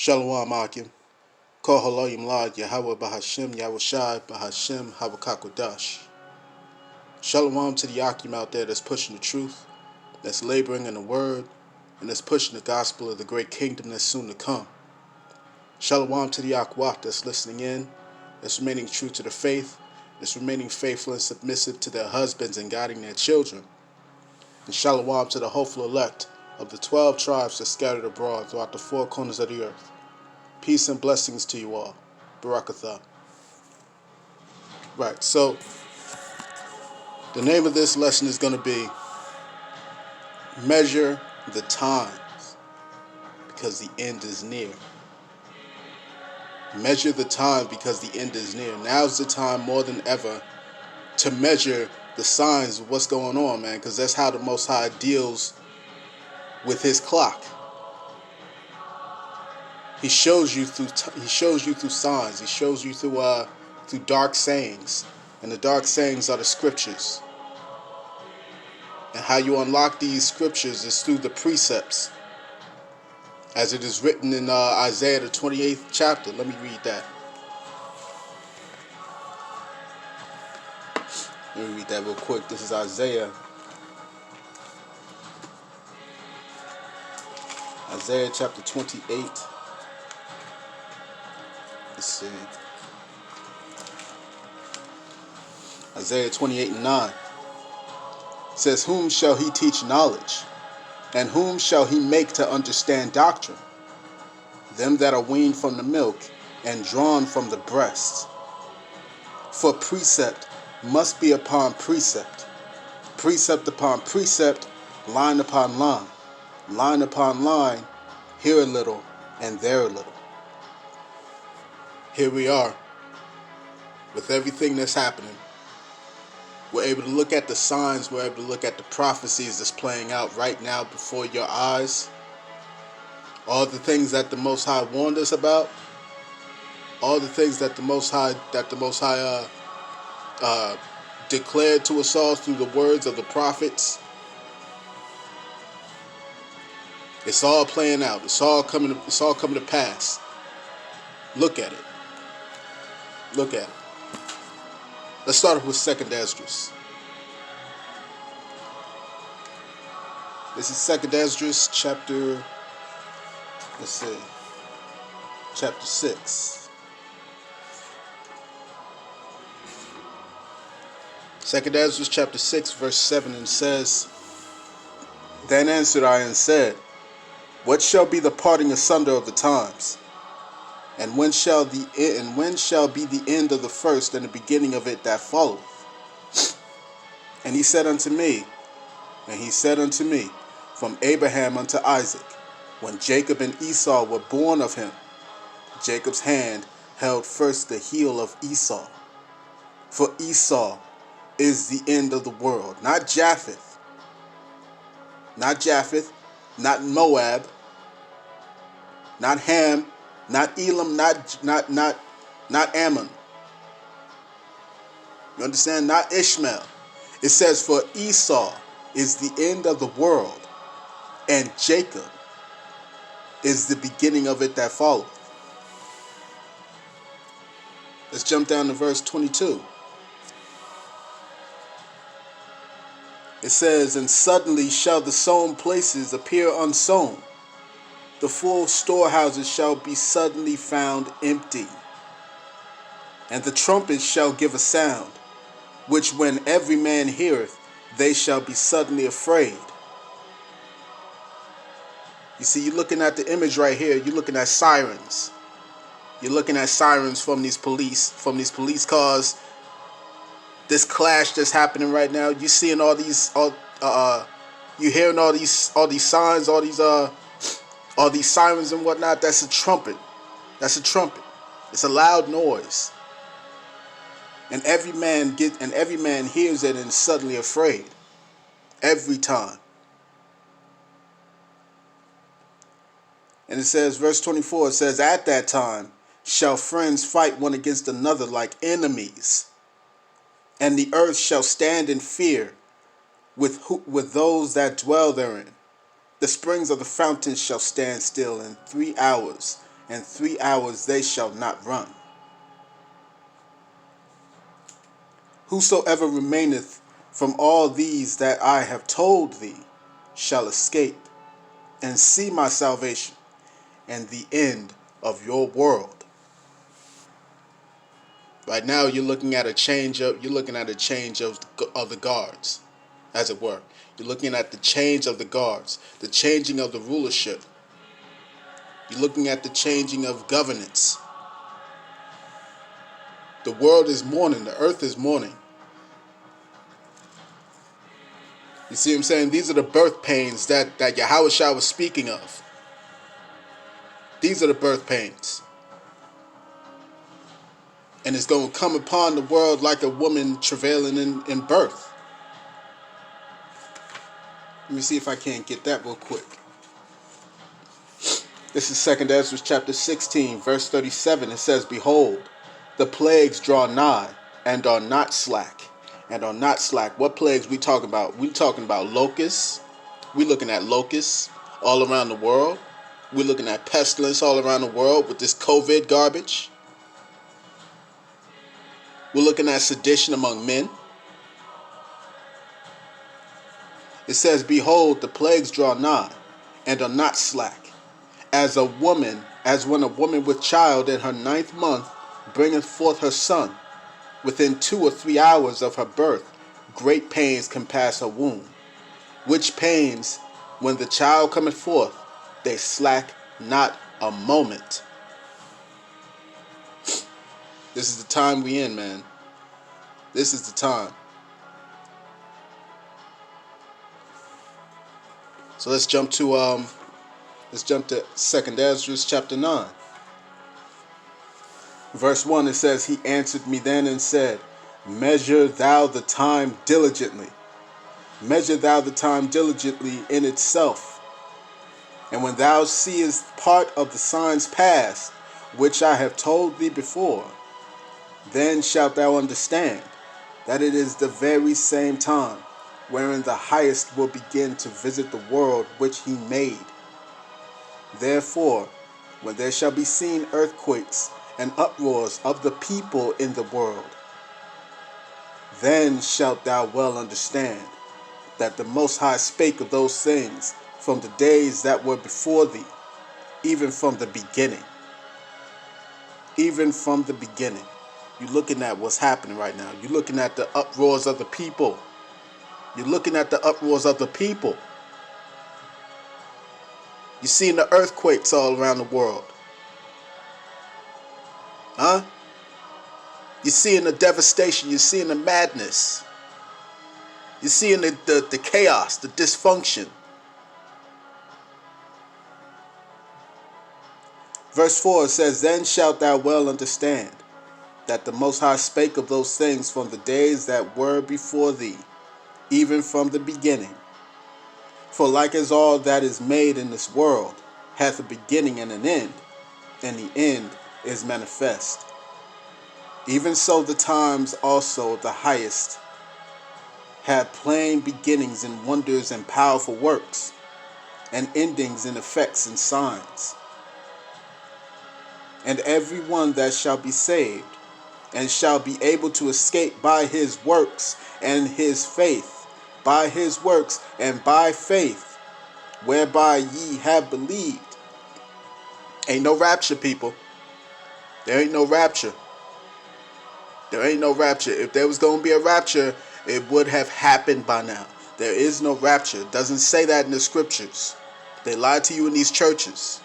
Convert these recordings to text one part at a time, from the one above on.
Shalom Akim. Kohaloyim Lad Yahawah Bahashem Yahawashi Bahashem Yahawashi. Shalom to the Akim out there that's pushing the truth, that's laboring in the word, and that's pushing the gospel of the great kingdom that's soon to come. Shalom to the Akwat that's listening in, that's remaining true to the faith, that's remaining faithful and submissive to their husbands and guiding their children. And shalom to the hopeful elect of the 12 tribes that scattered abroad throughout the four corners of the earth. Peace and blessings to you all. Barakatha. Right, so the name of this lesson is going to be Measure the Times, because the end is near. Measure the time because the end is near. Now's the time more than ever to measure the signs of what's going on, man, because that's how the Most High deals with his clock. He shows you through signs. He shows you through dark sayings, and the dark sayings are the scriptures. And how you unlock these scriptures is through the precepts, as it is written in Isaiah the 28th chapter. Let me read that. Let me read that real quick. This is Isaiah chapter 28. Let's see. Isaiah 28:9. It says, "Whom shall he teach knowledge? And whom shall he make to understand doctrine? Them that are weaned from the milk and drawn from the breast. For precept must be upon precept, precept upon precept, line upon line, line upon line, here a little and there a little." Here we are with everything that's happening. We're able to look at the signs. We're able to look at the prophecies that's playing out right now before your eyes. All the things that the Most High warned us about. All the things that the Most High declared to us all through the words of the prophets. It's all playing out. It's all coming to pass. Look at it. Look at it. Let's start off with 2nd Esdras. This is 2nd Esdras chapter, chapter 6. 2nd Esdras chapter 6 verse 7, and says, "Then answered I and said, What shall be the parting asunder of the times? And when shall be the end of the first and the beginning of it that followeth? And he said unto me, From Abraham unto Isaac, when Jacob and Esau were born of him, Jacob's hand held first the heel of Esau. For Esau is the end of the world, not Japheth, not Moab, not Ham, not Elam, not Ammon. You understand? Not Ishmael. It says, for Esau is the end of the world, and Jacob is the beginning of it that followeth." Let's jump down to verse 22. It says, "And suddenly shall the sown places appear unsown. The full storehouses shall be suddenly found empty. And the trumpets shall give a sound, which when every man heareth, they shall be suddenly afraid." You see, you're looking at the image right here. You're looking at sirens. You're looking at sirens from these police cars. This clash that's happening right now. You're seeing you're hearing all these signs, all these sirens and whatnot. That's a trumpet. That's a trumpet. It's a loud noise. And every man hears it and is suddenly afraid. Every time. And it says, verse 24, it says, "At that time shall friends fight one against another like enemies, and the earth shall stand in fear with those that dwell therein. The springs of the fountains shall stand still in 3 hours, and 3 hours they shall not run. Whosoever remaineth from all these that I have told thee shall escape and see my salvation and the end of your world. Right now you're looking at a change of the guards, as it were. You're looking at the change of the guards, the changing of the rulership. You're looking at the changing of governance. The world is mourning, the earth is mourning. You see what I'm saying? These are the birth pains that Yahawah was speaking of. These are the birth pains. And it's going to come upon the world like a woman travailing in birth. Let me see if I can't get that real quick. This is 2 Ezra chapter 16, verse 37. It says, Behold, the plagues draw nigh, and are not slack. And are not slack. What plagues we talking about? We talking about locusts. We looking at locusts all around the world. We're looking at pestilence all around the world with this COVID garbage. We're looking at sedition among men. It says, Behold, the plagues draw nigh, and are not slack. As when a woman with child in her 9th month bringeth forth her son, within 2 or 3 hours of her birth, great pains compass her womb. Which pains, when the child cometh forth, they slack not a moment. This is the time we in, man. This is the time. So let's jump to 2 Ezra chapter 9. Verse 1, it says, He answered me then and said, Measure thou the time diligently. Measure thou the time diligently in itself. And when thou seest part of the signs past, which I have told thee before, then shalt thou understand that it is the very same time wherein the Highest will begin to visit the world which he made. Therefore, when there shall be seen earthquakes and uproars of the people in the world, then shalt thou well understand that the Most High spake of those things from the days that were before thee, even from the beginning. Even from the beginning. You're looking at what's happening right now. You're looking at the uproars of the people. You're looking at the uproars of the people. You're seeing the earthquakes all around the world. Huh? You're seeing the devastation. You're seeing the madness. You're seeing the chaos, the dysfunction. Verse 4 says, Then shalt thou well understand that the Most High spake of those things from the days that were before thee, even from the beginning. For like as all that is made in this world hath a beginning and an end, and the end is manifest. Even so the times also of the Highest have plain beginnings in wonders and powerful works, and endings in effects and signs. And every one that shall be saved, and shall be able to escape by his works and his faith, by his works and by faith, whereby ye have believed. Ain't no rapture, people. There ain't no rapture. There ain't no rapture. If there was going to be a rapture, it would have happened by now. There is no rapture. It doesn't say that in the scriptures. They lied to you in these churches.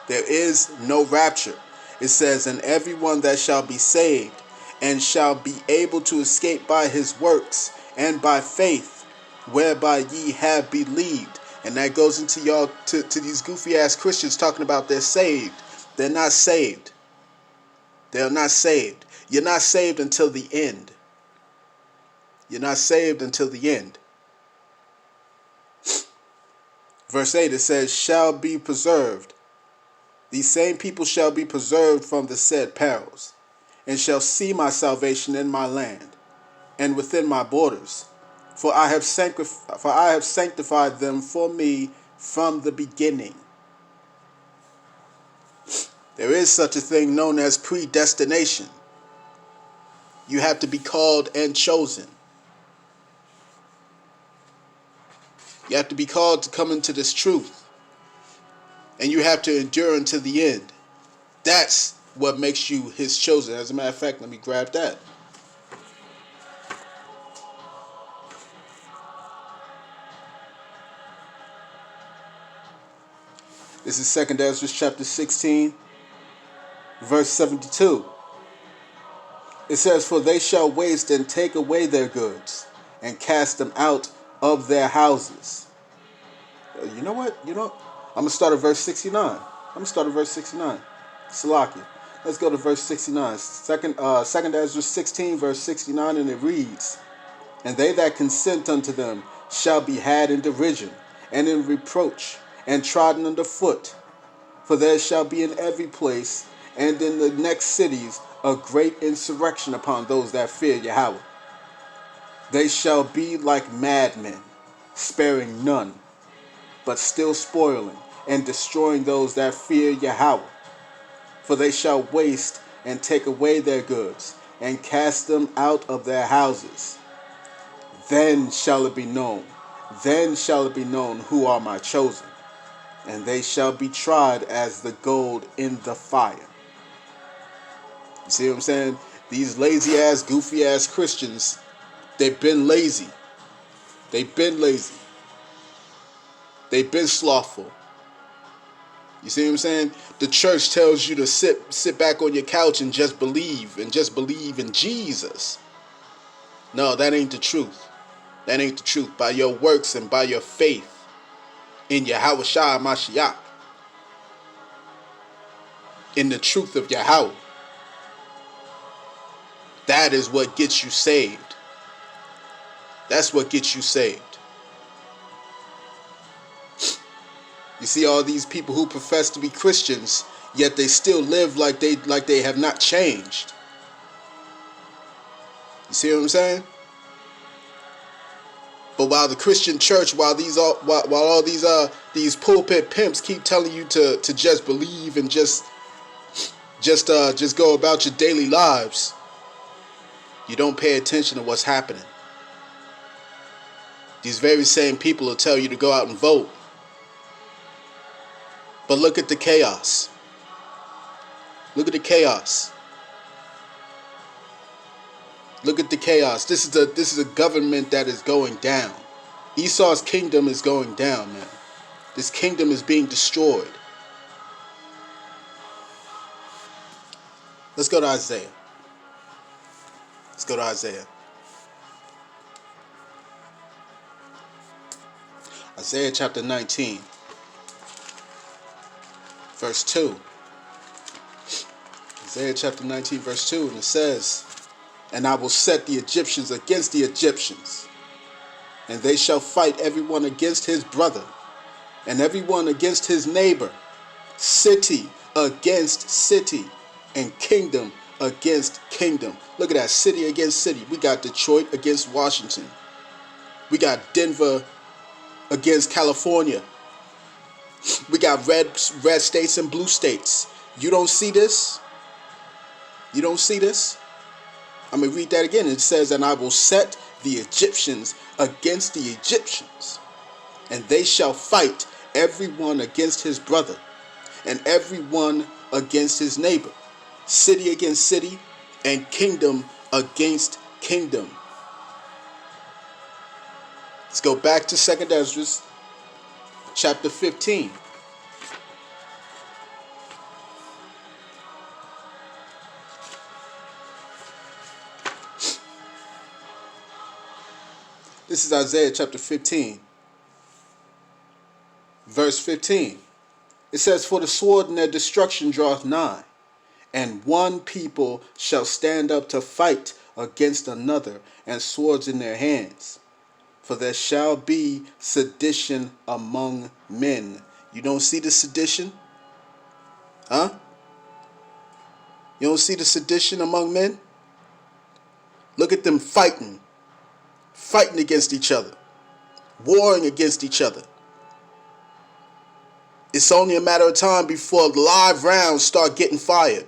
There is no rapture. It says, And everyone that shall be saved, and shall be able to escape by his works, and by faith, whereby ye have believed. And that goes into y'all, to these goofy ass Christians talking about they're saved. They're not saved. They're not saved. You're not saved until the end. You're not saved until the end. Verse 8, it says, Shall be preserved. These same people shall be preserved from the said perils, and shall see my salvation in my land, and within my borders. For I have sanctified them for me from the beginning. There is such a thing known as predestination. You have to be called and chosen. You have to be called to come into this truth. And you have to endure until the end. That's what makes you his chosen. As a matter of fact, let me grab that. This is 2 Ezra chapter 16, verse 72. It says, "For they shall waste and take away their goods, and cast them out of their houses." You know what? I'm going to start at verse 69. Salaki. Let's go to verse 69. Second Ezra 16, verse 69, and it reads, "And they that consent unto them shall be had in derision, and in reproach, and trodden under foot. For there shall be in every place, and in the next cities, a great insurrection upon those that fear Yahweh. They shall be like madmen, sparing none, but still spoiling and destroying those that fear Yahweh. For they shall waste and take away their goods, and cast them out of their houses. Then shall it be known who are my chosen, and they shall be tried as the gold in the fire." You see what I'm saying? These lazy ass, goofy ass Christians, they've been lazy. They've been slothful. You see what I'm saying? The church tells you to sit back on your couch and just believe in Jesus. No, that ain't the truth. That ain't the truth. By your works and by your faith in Yahawah Mashiach, in the truth of Yahweh, that is what gets you saved. That's what gets you saved. You see all these people who profess to be Christians, yet they still live like they have not changed. You see what I'm saying? But while the Christian church, while all these pulpit pimps keep telling you to just believe and just go about your daily lives, you don't pay attention to what's happening. These very same people will tell you to go out and vote. But look at the chaos. Look at the chaos. Look at the chaos. This is a government that is going down. Esau's kingdom is going down, man. This kingdom is being destroyed. Let's go to Isaiah. Isaiah chapter 19, verse 2. Isaiah chapter 19, verse 2, and it says, "And I will set the Egyptians against the Egyptians, and they shall fight everyone against his brother, and everyone against his neighbor, city against city, and kingdom against kingdom." Look at that, city against city. We got Detroit against Washington. We got Denver against California. We got red states and blue states. You don't see this? You don't see this? I'm going to read that again. It says, "And I will set the Egyptians against the Egyptians, and they shall fight everyone against his brother, and everyone against his neighbor, city against city, and kingdom against kingdom." Let's go back to 2 Ezra chapter 15. This is Isaiah chapter 15, verse 15. It says, "For the sword and their destruction draweth nigh, and one people shall stand up to fight against another, and swords in their hands. For there shall be sedition among men." You don't see the sedition? Huh? You don't see the sedition among men? Look at them fighting against each other, warring against each other. It's only a matter of time before live rounds start getting fired.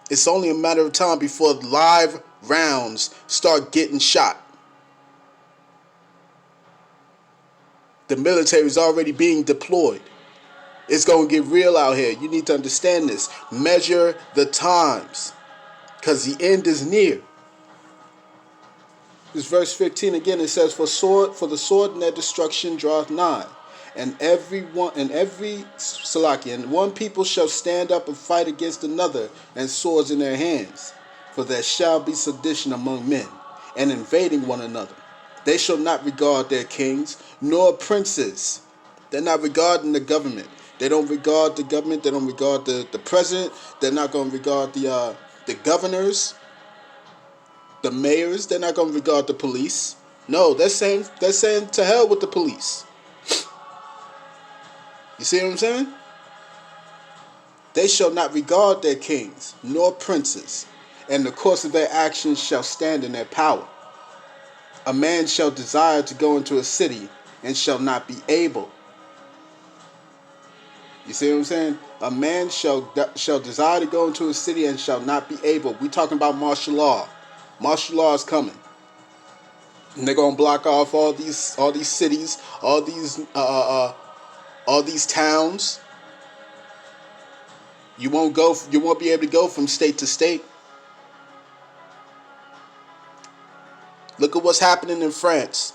It's only a matter of time before live rounds start getting shot. The military is already being deployed. It's going to get real out here. You need to understand this. Measure the times, because the end is near. This verse 15 again, it says, For the sword and their destruction draweth nigh, and one people shall stand up and fight against another, and swords in their hands. For there shall be sedition among men, and invading one another. They shall not regard their kings, nor princes. They're not regarding the government. They don't regard the government. They don't regard the president. They're not going to regard the governors, the mayors. They're not going to regard the police. No, they're saying to hell with the police. You see what I'm saying? They shall not regard their kings, nor princes, and the course of their actions shall stand in their power. A man shall desire to go into a city and shall not be able. You see what I'm saying? A man shall desire to go into a city and shall not be able. We're talking about martial law. Martial law is coming. And they're gonna block off all these cities, all these towns. You won't be able to go from state to state. Look at what's happening in France.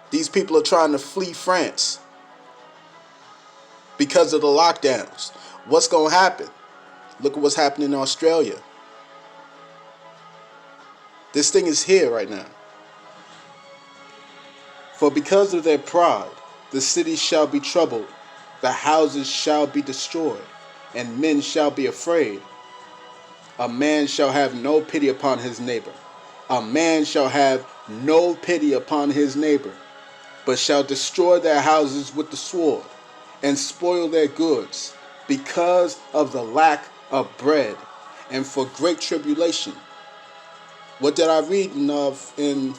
These people are trying to flee France because of the lockdowns. What's going to happen? Look at what's happening in Australia. This thing is here right now. For because of their pride, the cities shall be troubled, the houses shall be destroyed, and men shall be afraid. A man shall have no pity upon his neighbor. A man shall have no pity upon his neighbor, but shall destroy their houses with the sword, and spoil their goods, because of the lack of bread, and for great tribulation. What did I read in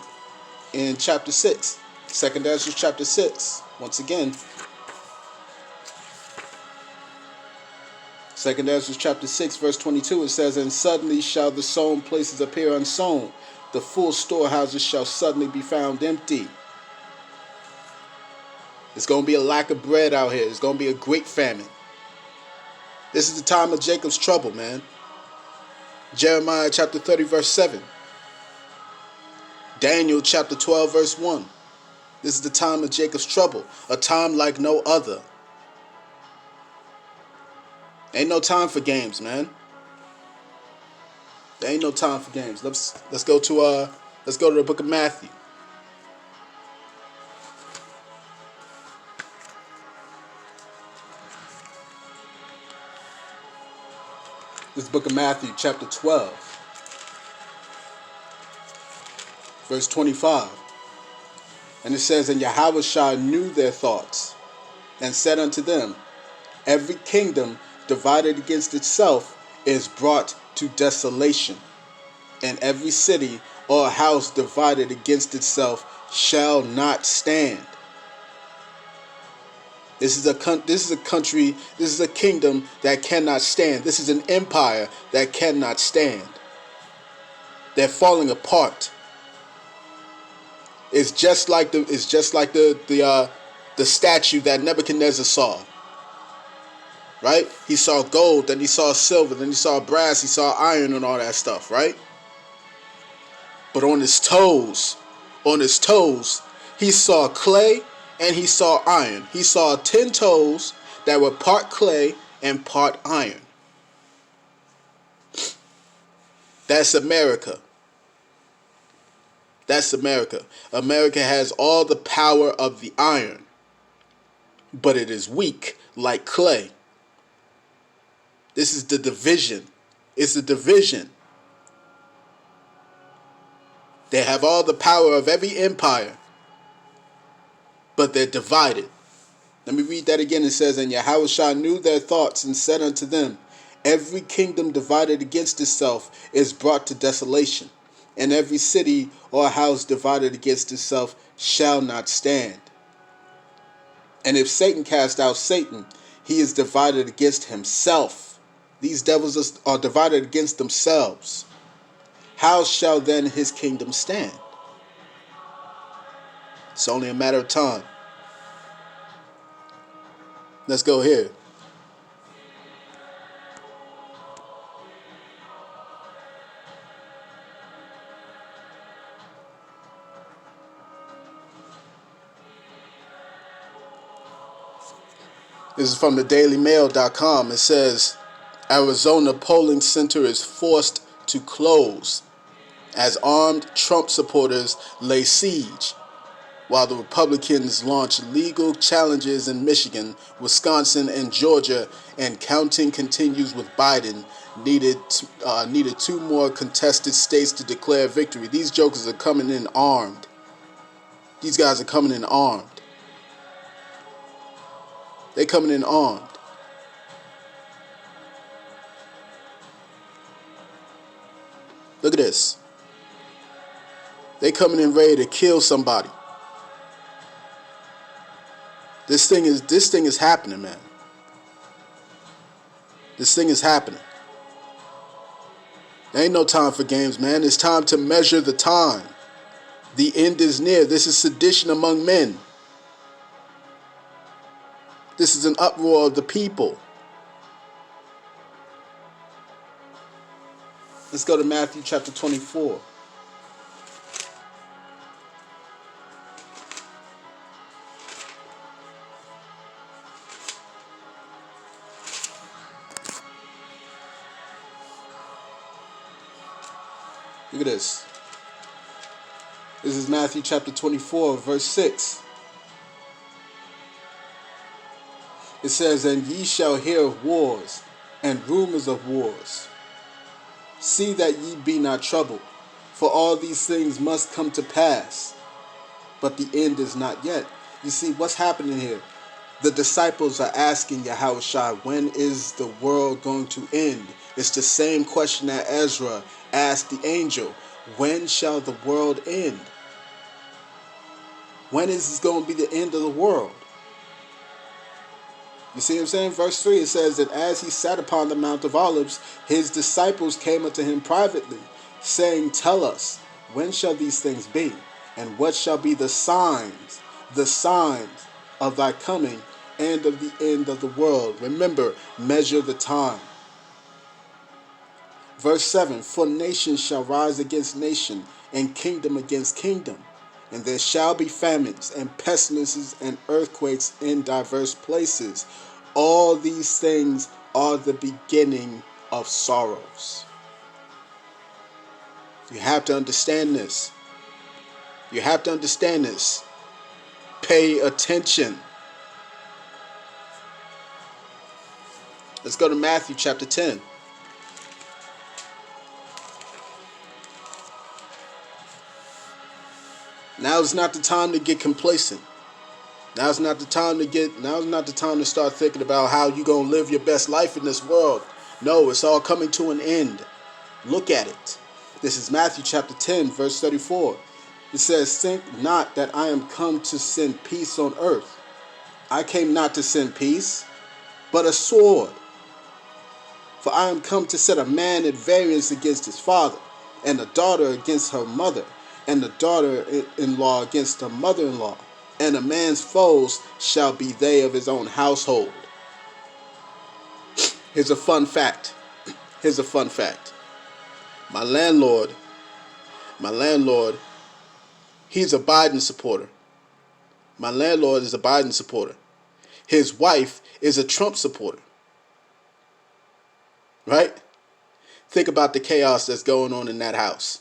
chapter 6? 2nd Ezra chapter 6. Once again. 2nd Ezra chapter 6 verse 22, it says, And suddenly shall the sown places appear unsown. The full storehouses shall suddenly be found empty. It's going to be a lack of bread out here. It's going to be a great famine. This is the time of Jacob's trouble, man. Jeremiah chapter 30 verse 7. Daniel chapter 12 verse 1. This is the time of Jacob's trouble. A time like no other. Ain't no time for games, man. There ain't no time for games. Let's go to the book of Matthew. This book of Matthew, chapter 12, verse 25. And it says, And Yahawah knew their thoughts, and said unto them, Every kingdom divided against itself is brought to desolation, and every city or house divided against itself shall not stand. This is a country, this is a kingdom that cannot stand. This is an empire that cannot stand. They're falling apart. It's just like the statue that Nebuchadnezzar saw. Right? He saw gold, then he saw silver, then he saw brass, he saw iron and all that stuff, right? But on his toes, he saw clay and he saw iron. He saw 10 toes that were part clay and part iron. That's America. That's America. America has all the power of the iron, but it is weak like clay. This is the division. It's the division. They have all the power of every empire, but they're divided. Let me read that again. It says, And Yahawah knew their thoughts, and said unto them, Every kingdom divided against itself is brought to desolation, and every city or house divided against itself shall not stand. And if Satan cast out Satan, he is divided against himself. These devils are divided against themselves. How shall then his kingdom stand? It's only a matter of time. Let's go here. This is from the dailymail.com. It says, Arizona polling center is forced to close as armed Trump supporters lay siege, while the Republicans launch legal challenges in Michigan, Wisconsin, and Georgia, and counting continues with Biden. Needed 2 more contested states to declare victory. These jokers are coming in armed. These guys are coming in armed. They coming in armed. Look at this. They coming in ready to kill somebody. This thing is happening, man. This thing is happening. There ain't no time for games, man. It's time to measure the time. The end is near. This is sedition among men. This is an uproar of the people. Let's go to Matthew chapter 24. Look at this. This is Matthew chapter 24, verse 6. It says, And ye shall hear of wars, and rumors of wars. See that ye be not troubled, for all these things must come to pass, but the end is not yet. You see, what's happening here? The disciples are asking Yahawashi, when is the world going to end? It's the same question that Ezra asked the angel. When shall the world end? When is this going to be the end of the world? You see what I'm saying? Verse 3, it says that as he sat upon the Mount of Olives, his disciples came unto him privately, saying, Tell us, when shall these things be? And what shall be the signs of thy coming and of the end of the world? Remember, measure the time. Verse 7, For nation shall rise against nation, and kingdom against kingdom. And there shall be famines and pestilences and earthquakes in diverse places. All these things are the beginning of sorrows. You have to understand this. You have to understand this. Pay attention. Let's go to Matthew chapter 10. Now is not the time to get complacent. Now's not the time to start thinking about how you're going to live your best life in this world. No, it's all coming to an end. Look at it. This is Matthew chapter 10, verse 34. It says, Think not that I am come to send peace on earth. I came not to send peace, but a sword. For I am come to set a man at variance against his father, and a daughter against her mother, and a daughter-in-law against her mother-in-law. And a man's foes shall be they of his own household. Here's a fun fact. My landlord, he's a Biden supporter. My landlord is a Biden supporter. His wife is a Trump supporter. Right? Think about the chaos that's going on in that house.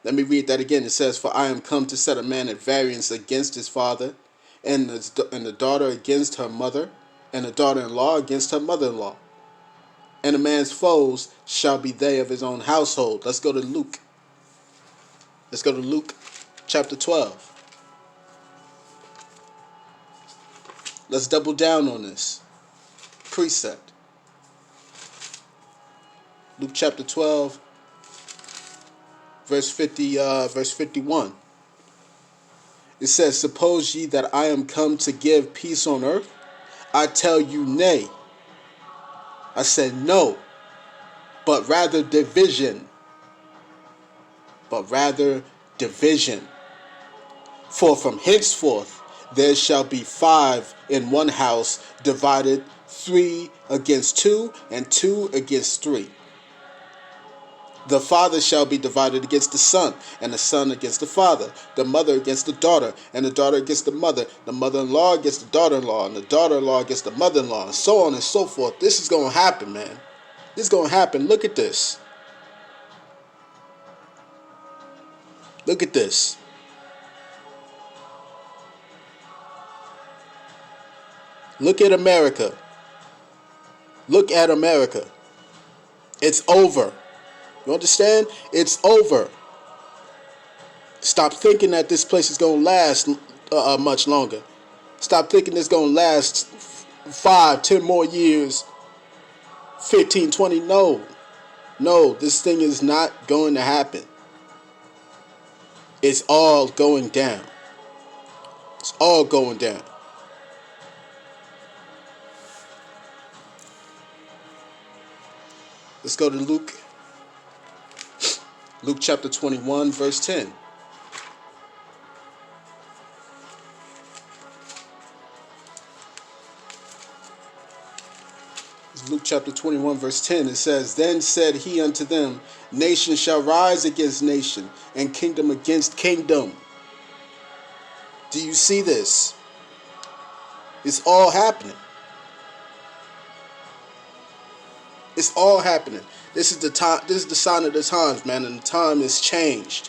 Let me read that again. It says, For I am come to set a man at variance against his father, and the daughter against her mother, and the daughter-in-law against her mother-in-law. And a man's foes shall be they of his own household. Let's go to Luke. Let's go to Luke chapter 12. Let's double down on this precept. Luke chapter 12. Verse 51. It says, suppose ye that I am come to give peace on earth? I tell you, nay. I said, no, but rather division. But rather division. For from henceforth there shall be 5 in one house, divided 3 against 2, and 2 against 3. The father shall be divided against the son, and the son against the father, the mother against the daughter, and the daughter against the mother-in-law against the daughter-in-law, and the daughter-in-law against the mother-in-law, and so on and so forth. This is going to happen, man. This is going to happen. Look at this. Look at this. Look at America. Look at America. It's over. You understand? It's over. Stop thinking that this place is going to last much longer. Stop thinking it's going to last 5, 10 more years, 15, 20. No. No, this thing is not going to happen. It's all going down. It's all going down. Let's go to Luke. Luke chapter 21, verse 10. Luke chapter 21, verse 10. It says, then said he unto them, nation shall rise against nation, and kingdom against kingdom. Do you see this? It's all happening. It's all happening. This is the time. This is the sign of the times, man, and the time is changed.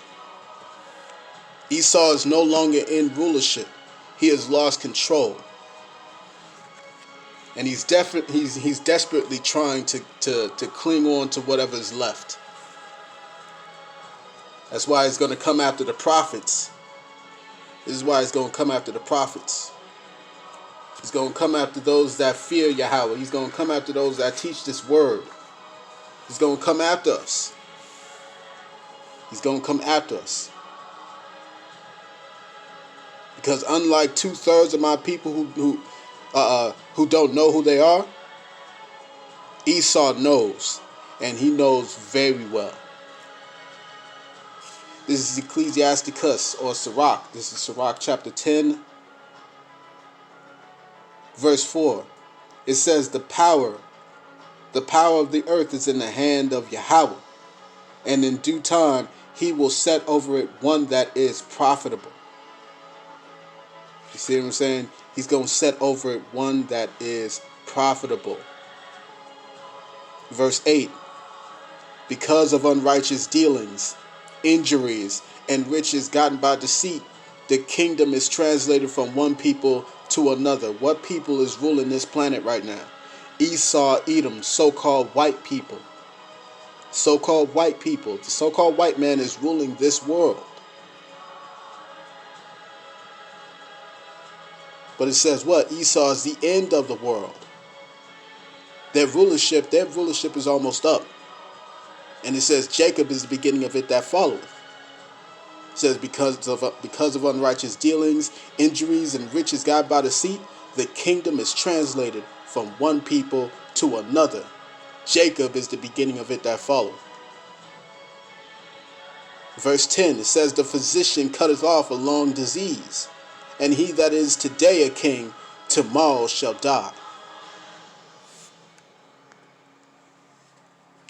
Esau is no longer in rulership. He has lost control, and he's desperately trying to cling on to whatever is left. That's why he's going to come after the prophets. This is why he's going to come after the prophets. He's going to come after those that fear Yahweh. He's going to come after those that teach this word. He's going to come after us. He's going to come after us. Because unlike 2/3 of my people who don't know who they are, Esau knows, and he knows very well. This is Ecclesiasticus, or Sirach. This is Sirach chapter 10, verse 4. It says, the power of the earth is in the hand of Yahweh, and in due time he will set over it one that is profitable. You see what I'm saying? He's going to set over it one that is profitable. Verse 8. Because of unrighteous dealings, injuries, and riches gotten by deceit, the kingdom is translated from one people to another. What people is ruling this planet right now? Esau, Edom, so-called white people. So-called white people. The so-called white man is ruling this world. But it says what? Esau is the end of the world. Their rulership is almost up. And it says Jacob is the beginning of it that followeth. It says because of unrighteous dealings, injuries, and riches got by deceit, the kingdom is translated from one people to another. Jacob is the beginning of it that followeth. Verse 10, it says, the physician cutteth off a long disease, and he that is today a king, tomorrow shall die.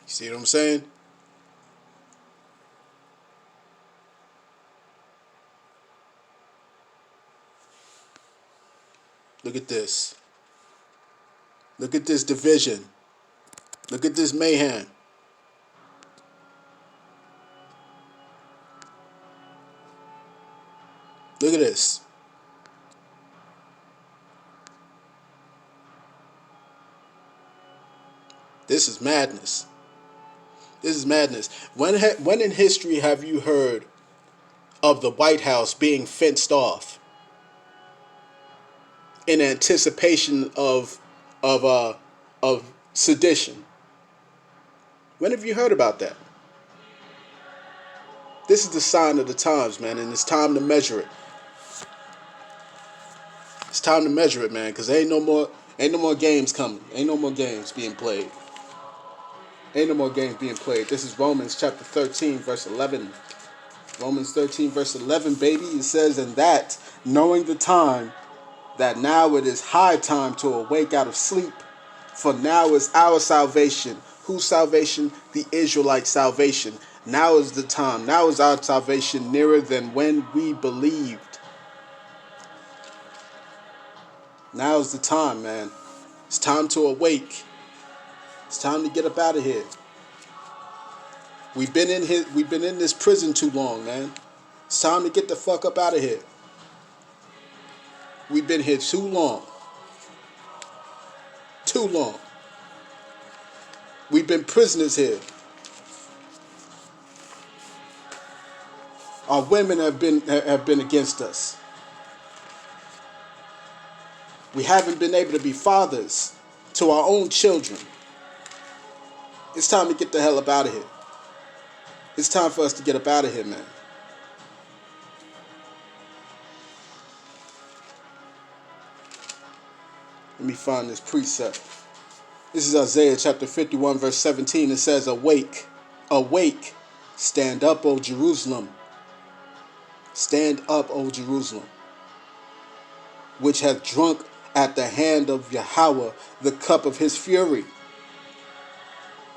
You see what I'm saying? Look at this. Look at this division. Look at this mayhem. Look at this. This is madness. This is madness. When in history have you heard of the White House being fenced off in anticipation of sedition? When have you heard about that? This is the sign of the times, man, and it's time to measure it. It's time to measure it, man, because ain't no more games coming. Ain't no more games being played. Ain't no more games being played. This is Romans chapter 13, verse 11. Romans 13, verse 11, baby. It says, "And that, knowing the time, that now it is high time to awake out of sleep, for now is our salvation." Whose salvation? The Israelite salvation. Now is the time. Now is our salvation nearer than when we believed. Now is the time, man. It's time to awake. It's time to get up out of here. We've been in this prison too long, man. It's time to get the fuck up out of here. We've been here too long. Too long. We've been prisoners here. Our women have been against us. We haven't been able to be fathers to our own children. It's time to get the hell up out of here. It's time for us to get up out of here, man. Let me find this precept. This is Isaiah chapter 51, verse 17. It says, "Awake, awake, stand up, O Jerusalem. Stand up, O Jerusalem, which hath drunk at the hand of Yahawah the cup of his fury."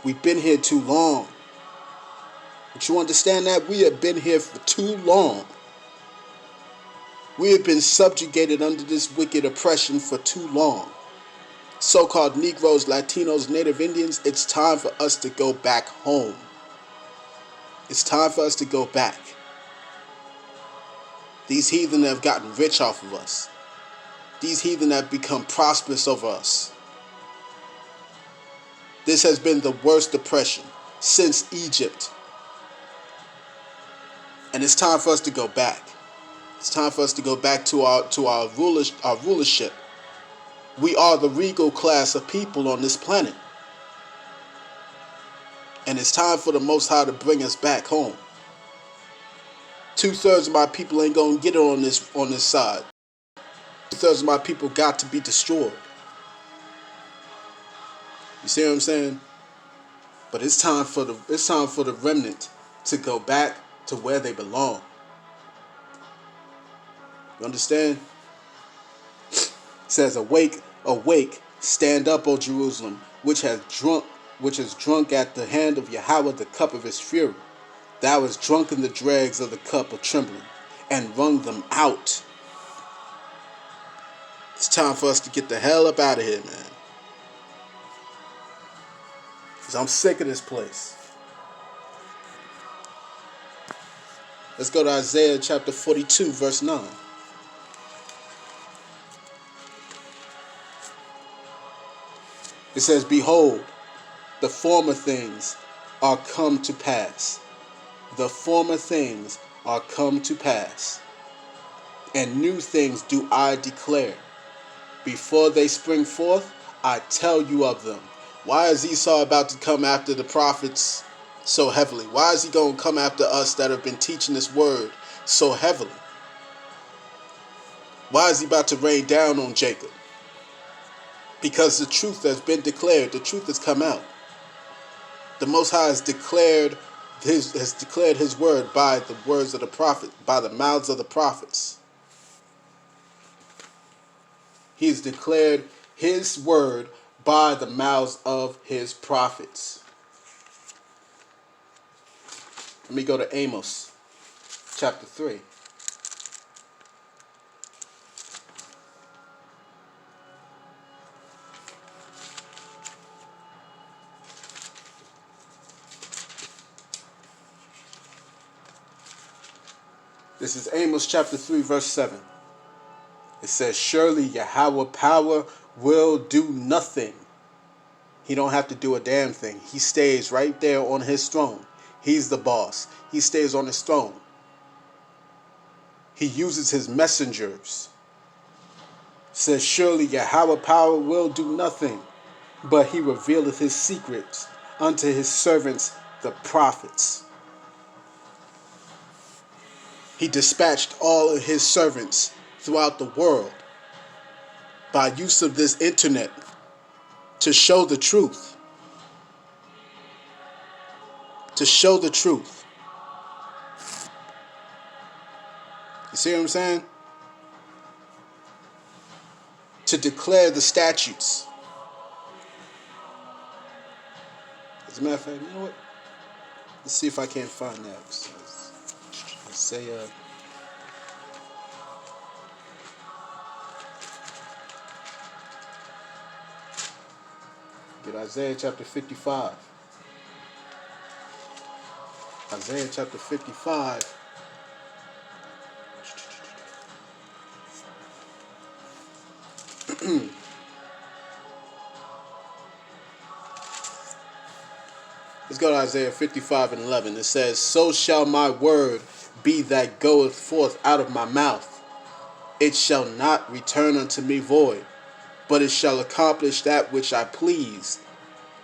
We've been here too long. Don't you understand that? We have been here for too long. We have been subjugated under this wicked oppression for too long. So-called Negroes, Latinos, Native Indians, it's time for us to go back home. It's time for us to go back. These heathen have gotten rich off of us. These heathen have become prosperous over us. This has been the worst oppression since Egypt. And it's time for us to go back. It's time for us to go back to our rulership. We are the regal class of people on this planet. And it's time for the Most High to bring us back home. 2/3 of my people ain't gonna get it on this side. 2/3 of my people got to be destroyed. You see what I'm saying? But it's time for the remnant to go back to where they belong. You understand? It says, "Awake, awake, stand up, O Jerusalem, which is drunk at the hand of Yahawah the cup of his fury. Thou hast drunken the dregs of the cup of trembling, and wrung them out." It's time for us to get the hell up out of here, man. Because I'm sick of this place. Let's go to Isaiah chapter 42, verse 9. It says, "Behold, the former things are come to pass. The former things are come to pass. And new things do I declare. Before they spring forth, I tell you of them." Why is Esau about to come after the prophets so heavily? Why is he going to come after us that have been teaching this word so heavily? Why is he about to rain down on Jacob? Because the truth has been declared. The truth has come out. The Most High has declared his word by the words of the prophet, by the mouths of the prophets. He has declared his word by the mouths of his prophets. Let me go to Amos chapter 3. This is Amos chapter 3, verse 7. It says, "Surely Yahawah power will do nothing." He don't have to do a damn thing. He stays right there on his throne. He's the boss. He stays on his throne. He uses his messengers. It says, "Surely Yahawah power will do nothing, but he revealeth his secrets unto his servants the prophets." He dispatched all of his servants throughout the world by use of this internet to show the truth. To show the truth. You see what I'm saying? To declare the statutes. As a matter of fact, you know what? Let's see if I can't find that. Isaiah. Get Isaiah chapter 55. Isaiah chapter 55. Let's go to Isaiah 55 and 11. It says, "So shall my word be that goeth forth out of my mouth. It shall not return unto me void, but it shall accomplish that which I please,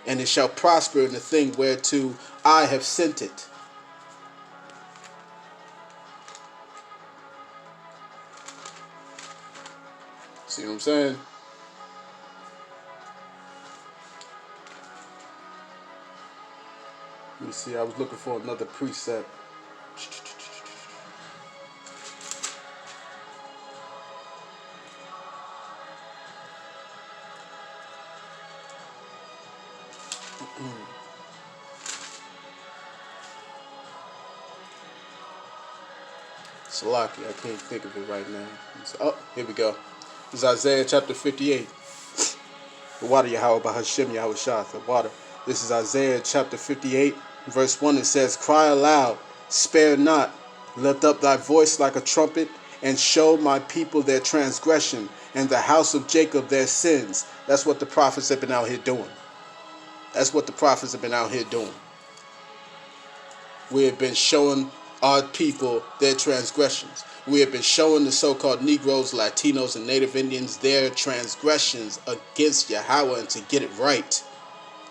and it shall prosper in the thing whereto I have sent it." See what I'm saying? Let me see, I was looking for another precept. Salaki, I can't think of it right now. Oh, here we go. This is Isaiah chapter 58. The water Yahawah Bahashem Yahawashi. The water. This is Isaiah chapter 58, verse 1. It says, "Cry aloud, spare not, lift up thy voice like a trumpet, and show my people their transgression, and the house of Jacob their sins." That's what the prophets have been out here doing. That's what the prophets have been out here doing. We have been showing our people their transgressions. We have been showing the so-called Negroes, Latinos, and Native Indians their transgressions against Yahawah, and to get it right.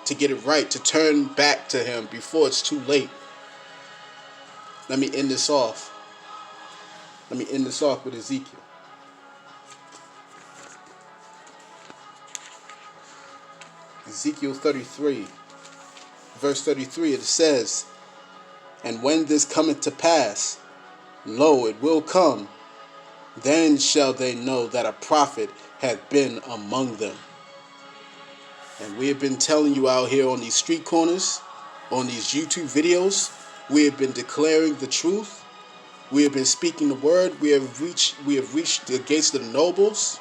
To get it right, to turn back to him before it's too late. Let me end this off. Let me end this off with Ezekiel. Ezekiel 33, verse 33, it says, "And when this cometh to pass, lo, it will come, then shall they know that a prophet hath been among them." And we have been telling you out here on these street corners, on these YouTube videos, we have been declaring the truth. We have been speaking the word. We have reached the gates of the nobles.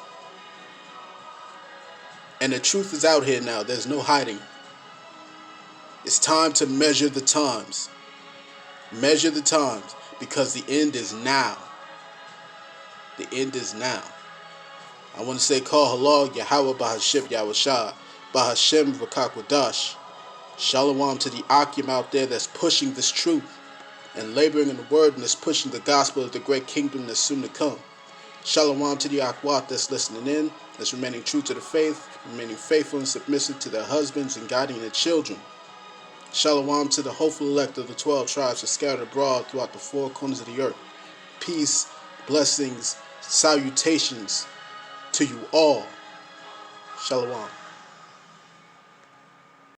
And the truth is out here now. There's no hiding. It's time to measure the times. Measure the times, because the end is now. The end is now. I want to say, call halal, Yahawah Bahashem Yahawashi, Bahashem Yahawashi. Shalom to the Akim out there that's pushing this truth and laboring in the word, and that's pushing the gospel of the great kingdom that's soon to come. Shalom to the Akwat that's listening in, that's remaining true to the faith, remaining faithful and submissive to their husbands and guiding their children. Shalom to the hopeful elect of the 12 tribes that scattered abroad throughout the four corners of the earth. Peace, blessings, salutations to you all. Shalom.